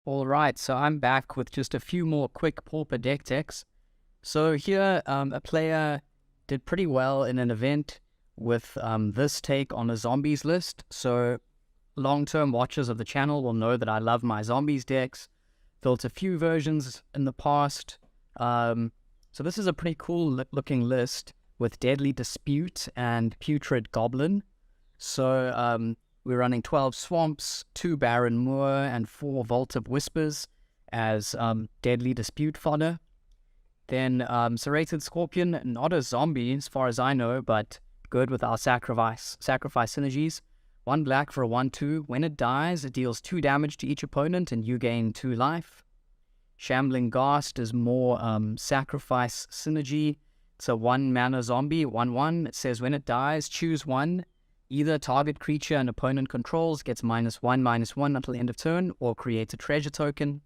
All right, so I'm back with just a few more quick Pauper deck techs. So here, a player did pretty well in an event with this take on a zombies list. So long-term watchers of the channel will know that I love my zombies decks. Built a few versions in the past. So this is a pretty cool looking list with Deadly Dispute and Putrid Goblin. So we're running 12 Swamps, 2 Barren Moor, and 4 Vault of Whispers as Deadly Dispute fodder. Then Serrated Scorpion, not a zombie as far as I know, but good with our sacrifice synergies. 1 black for a 1/2. When it dies, it deals 2 damage to each opponent and you gain 2 life. Shambling Ghast is more sacrifice synergy. It's a 1 mana zombie, 1/1. It says when it dies, choose 1. Either target creature an opponent controls gets -1/-1 until end of turn, or creates a treasure token.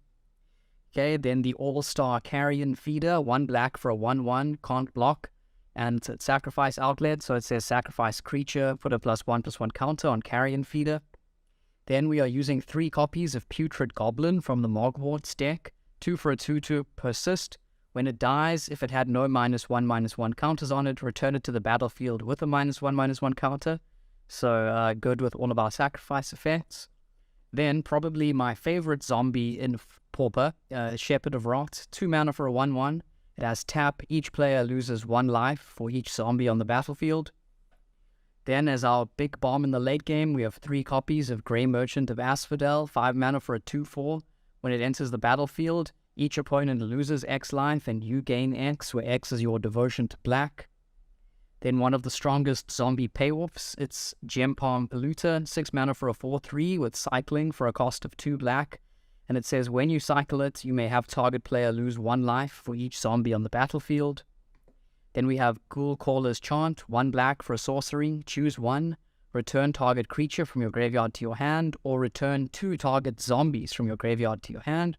Okay, then the All-Star Carrion Feeder, 1 black for a 1/1, can't block, and it's sacrifice outlet, so it says sacrifice creature, put a +1/+1 counter on Carrion Feeder. Then we are using 3 copies of Putrid Goblin from the Mogwarts deck, 2 for a 2/2 persist. When it dies, if it had no -1/-1 counters on it, return it to the battlefield with a -1/-1 counter. So good with all of our sacrifice effects. Then probably my favorite zombie in Pauper, Shepherd of Rot, 2 mana for a 1/1. It has tap. Each player loses 1 life for each zombie on the battlefield. Then as our big bomb in the late game, we have 3 copies of Grey Merchant of Asphodel, 5 mana for a 2/4. When it enters the battlefield, each opponent loses X life and you gain X, where X is your devotion to black. Then one of the strongest zombie payoffs, it's Gem Palm Polluter, 6 mana for a 4/3 with cycling for a cost of 2 black. And it says when you cycle it, you may have target player lose 1 life for each zombie on the battlefield. Then we have Ghoul Caller's Chant, 1 black for a sorcery, choose 1. Return target creature from your graveyard to your hand, or return 2 target zombies from your graveyard to your hand.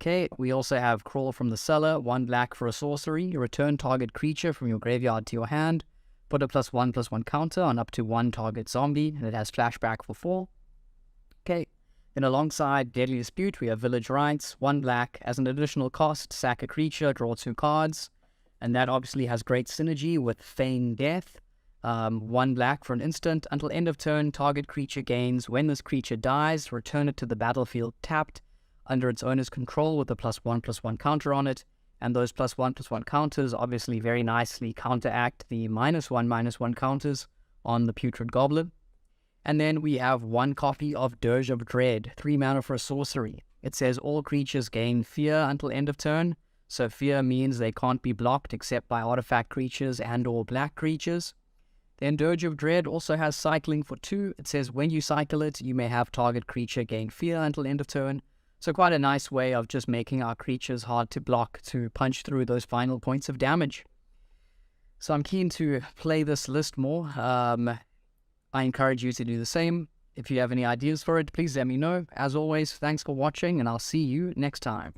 Okay, we also have Crawl from the Cellar, 1 black for a sorcery, return target creature from your graveyard to your hand, put a +1/+1 counter on up to 1 target zombie, and it has flashback for 4. Okay, then alongside Deadly Dispute, we have Village Rites, 1 black, as an additional cost, sack a creature, draw 2 cards, and that obviously has great synergy with Feign Death. 1 black for an instant, until end of turn, target creature gains. When this creature dies, return it to the battlefield tapped, under its owner's control with a +1/+1 counter on it, and those +1/+1 counters obviously very nicely counteract the -1/-1 counters on the Putrid Goblin. And then we have 1 copy of Dirge of Dread, 3 mana for a sorcery. It says all creatures gain fear until end of turn, so fear means they can't be blocked except by artifact creatures and or black creatures. Then Dirge of Dread also has cycling for 2. It says when you cycle it, you may have target creature gain fear until end of turn. So quite a nice way of just making our creatures hard to block to punch through those final points of damage. So I'm keen to play this list more. I encourage you to do the same. If you have any ideas for it, please let me know. As always, thanks for watching, and I'll see you next time.